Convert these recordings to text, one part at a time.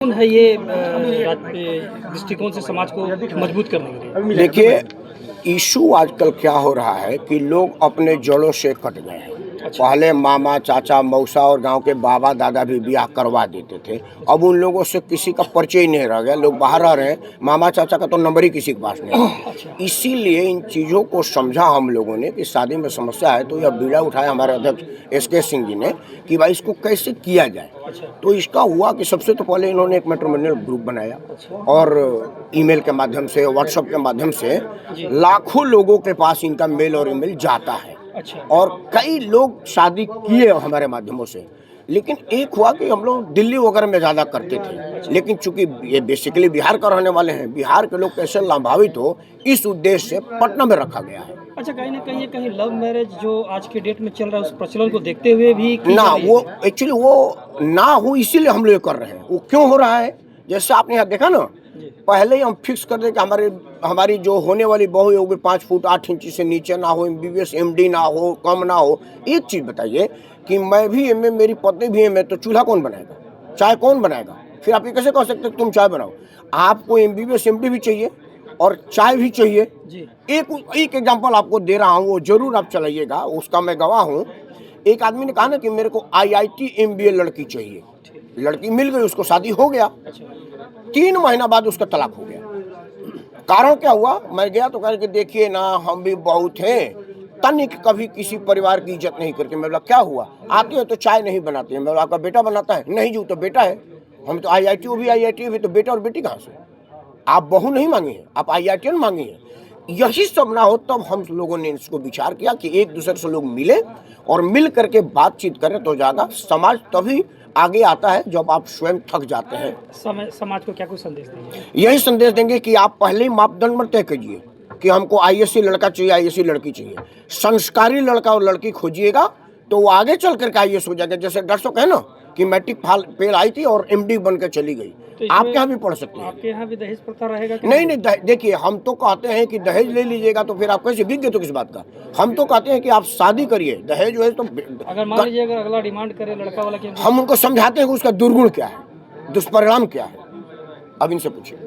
कौन है ये दृष्टिकोण से समाज को मजबूत करने के लिए? देखिए, इशू आजकल क्या हो रहा है कि लोग अपने जड़ों से कट गए हैं। पहले मामा चाचा मौसा और गांव के बाबा दादा भी ब्याह करवा देते थे। अब उन लोगों से किसी का परिचय ही नहीं रह गया। लोग बाहर रह रहे हैं, मामा चाचा का तो नंबर ही किसी के पास नहीं है। इसीलिए इन चीज़ों को समझा हम लोगों ने कि शादी में समस्या है, तो यह बीड़ा उठाया हमारे अध्यक्ष एसके सिंह जी ने कि भाई इसको कैसे किया जाए। तो इसका हुआ कि सबसे तो पहले इन्होंने एक मैट्रिमोनियल ग्रुप बनाया और ईमेल के माध्यम से, व्हाट्सएप के माध्यम से लाखों लोगों के पास इनका मेल और ईमेल जाता है। और कई लोग शादी किए हमारे माध्यमों से। लेकिन एक हुआ कि हम लोग दिल्ली वगैरह में ज़्यादा करते थे, लेकिन चूंकि ये बेसिकली बिहार का रहने वाले हैं, बिहार के लोग कैसे लाभान्वित हो, इस उद्देश्य से पटना में रखा गया है। अच्छा, कहीं ना कहीं लव मैरिज जो आज के डेट में चल रहा है उस प्रचलन को देखते हुए भी ना, वो एक्चुअली वो ना हो इसीलिए हम लोग कर रहे हैं। वो क्यों हो रहा है, जैसे आपने यहाँ देखा ना, पहले ही हम फिक्स कर दें कि हमारी जो होने वाली बहू है वो भी 5 फुट 8 इंच से नीचे ना हो, MBBS MD ना हो, कम ना हो। एक चीज़ बताइए कि मैं भी MA, मेरी पत्नी भी MA, तो चूल्हा कौन बनाएगा, चाय कौन बनाएगा? फिर आप ये कैसे कह सकते तुम चाय बनाओ? आपको MBBS MD भी चाहिए और चाय भी चाहिए जी। एक एग्जाम्पल आपको दे रहा हूँ, वो जरूर आप चलाइएगा, उसका मैं गवाह हूँ। एक आदमी ने कहा ना कि मेरे को IIT MBA लड़की चाहिए। लड़की मिल गई, उसको शादी हो गया। 3 महीना बाद उसका तलाक हो गया। कारण क्या हुआ? मैं गया तो कह के देखिए ना, हम भी बहुत हैं, तनिक कभी किसी परिवार की इज्जत नहीं करके। मैं बोला क्या हुआ? आते हैं तो चाय नहीं बनाते हैं। मैं बोला आपका बेटा बनाता है? नहीं जी, तो बेटा है। हम तो IIT, वो भी IIT, भी तो बेटा और बेटी कहाँ से? आप बहू नहीं मांगी है, आप IITN मांगी है। यही सब ना हो तब हम लोगों ने इसको विचार किया कि एक दूसरे से लोग मिले और मिल करके बातचीत करें तो जाएगा। समाज तभी आगे आता है जब आप स्वयं थक जाते हैं। समाज को क्या कुछ संदेश देंगे? यही संदेश देंगे कि आप पहले ही मापदंड में तय कीजिए कि हमको ISC लड़का चाहिए, ISC लड़की चाहिए। संस्कारी लड़का और लड़की खोजिएगा तो वो आगे चल करके IAS हो जाएगा। जैसे दर्शक है ना कि मैट्रिक फेल आई थी और MD बनकर चली गई। तो आपके यहाँ भी पढ़ सकते हैं। आपके यहाँ भी दहेज प्रथा रहेगा? नहीं, देखिए, हम तो कहते हैं कि दहेज ले लीजिएगा, तो फिर आप कैसे बिक गए तो किस बात का? हम तो कहते हैं कि आप शादी करिए। दहेज जो है तो अगर मान लीजिए अगर अगला डिमांड करे लड़का वाला, हम उनको समझाते हैं कि उसका दुर्गुण क्या है, दुष्परिणाम क्या है। अब इनसे पूछिए।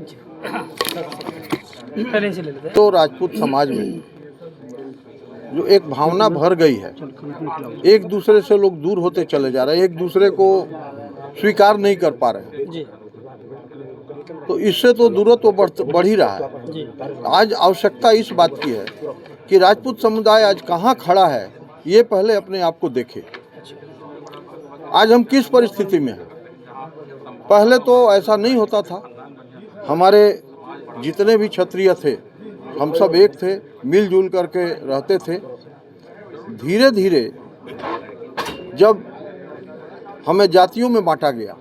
तो राजपूत समाज में जो एक भावना भर गई है, एक दूसरे से लोग दूर होते चले जा रहे हैं, एक दूसरे को स्वीकार नहीं कर पा रहे हैं। तो इससे तो दूरत्व तो बढ़ ही रहा है। आज आवश्यकता इस बात की है कि राजपूत समुदाय आज कहाँ खड़ा है, ये पहले अपने आप को देखे। आज हम किस परिस्थिति में हैं? पहले तो ऐसा नहीं होता था। हमारे जितने भी क्षत्रिय थे, हम सब एक थे, मिलजुल करके रहते थे। धीरे धीरे जब हमें जातियों में बांटा गया,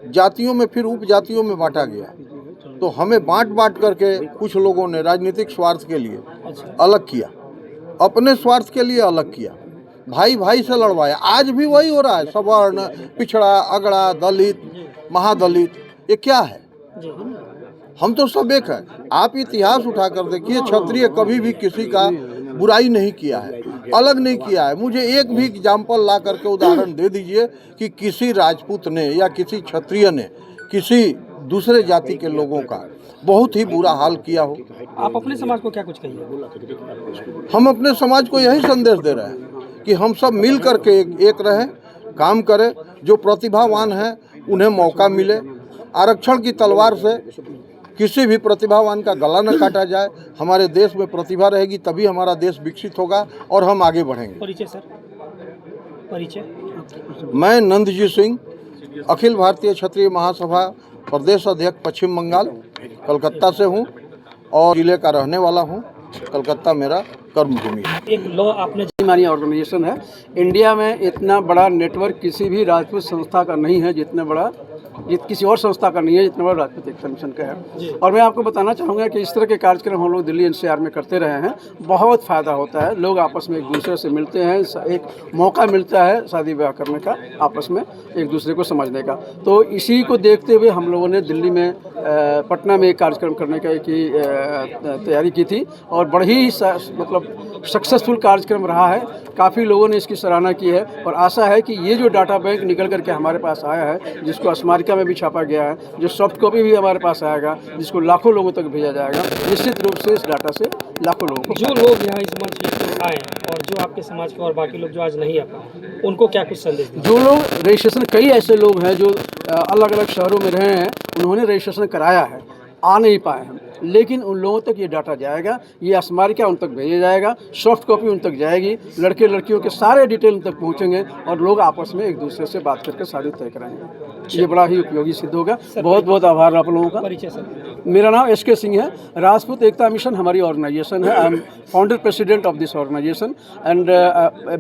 जातियों में फिर उपजातियों में बांटा गया, तो हमें बांट करके कुछ लोगों ने राजनीतिक स्वार्थ के लिए अलग किया, अपने स्वार्थ के लिए अलग किया, भाई भाई से लड़वाया। आज भी वही हो रहा है। सवर्ण, पिछड़ा, अगड़ा, दलित, महादलित, ये क्या है? हम तो सब एक है। आप इतिहास उठाकर देखिए, क्षत्रिय कभी भी किसी का बुराई नहीं किया है, अलग नहीं किया है। मुझे एक भी एग्जाम्पल ला करके उदाहरण दे दीजिए कि किसी राजपूत ने या किसी क्षत्रिय ने किसी दूसरे जाति के लोगों का बहुत ही बुरा हाल किया हो। आप अपने समाज को क्या कुछ कहिए? हम अपने समाज को यही संदेश दे रहे हैं कि हम सब मिल करके एक रहें, काम करें। जो प्रतिभावान हैं उन्हें मौका मिले। आरक्षण की तलवार से किसी भी प्रतिभावान का गला न काटा जाए। हमारे देश में प्रतिभा रहेगी तभी हमारा देश विकसित होगा और हम आगे बढ़ेंगे। परिचय सर, परिचय। मैं नंदजी सिंह, अखिल भारतीय क्षत्रिय महासभा प्रदेश अध्यक्ष पश्चिम बंगाल, कलकत्ता से हूँ और जिले का रहने वाला हूँ। कलकत्ता मेरा कर्मभूमि है। एक लॉ आपने मानी ऑर्गेनाइजेशन है। इंडिया में इतना बड़ा नेटवर्क किसी भी राजपूत संस्था का नहीं है, जितना बड़ा किसी और संस्था का नहीं है जितना बड़ा राजपूत एकता मिशन का है। और मैं आपको बताना चाहूँगा कि इस तरह के कार्यक्रम हम लोग दिल्ली NCR में करते रहे हैं। बहुत फ़ायदा होता है, लोग आपस में एक दूसरे से मिलते हैं, एक मौका मिलता है शादी ब्याह करने का, आपस में एक दूसरे को समझने का। तो इसी को देखते हुए हम लोगों ने दिल्ली में पटना में एक कार्यक्रम करने का की तैयारी की थी और बड़ा ही मतलब सक्सेसफुल कार्यक्रम रहा है। काफ़ी लोगों ने इसकी सराहना की है और आशा है कि ये जो डाटा बैंक निकल करके हमारे पास आया है, जिसको स्मारक अमेरिका में भी छापा गया है, जो सॉफ्ट कॉपी भी हमारे पास आएगा, जिसको लाखों लोगों तक भेजा जाएगा। निश्चित रूप से इस डाटा से लाखों लोगों को जो लोग यहाँ इस मंच पे आए और जो आपके समाज के और बाकी लोग जो आज नहीं आ पाए, उनको क्या कुछ संदेश दें? जो लोग रजिस्ट्रेशन, कई ऐसे लोग हैं जो अलग अलग शहरों में रहे हैं, उन्होंने रजिस्ट्रेशन कराया है, आ नहीं पाए हैं, लेकिन उन लोगों तक ये डाटा जाएगा, ये स्मारिका उन तक भेजा जाएगा, सॉफ्ट कॉपी उन तक जाएगी, लड़के लड़कियों के सारे डिटेल उन तक पहुंचेंगे और लोग आपस में एक दूसरे से बात करके शादी तय कराएंगे। ये बड़ा ही उपयोगी सिद्ध होगा। बहुत बहुत आभार आप लोगों का। परिचय सर। मेरा नाम SK सिंह है। राजपूत एकता मिशन हमारी ऑर्गेनाइजेशन है। I am founder president of this organisation and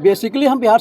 basically हम बिहार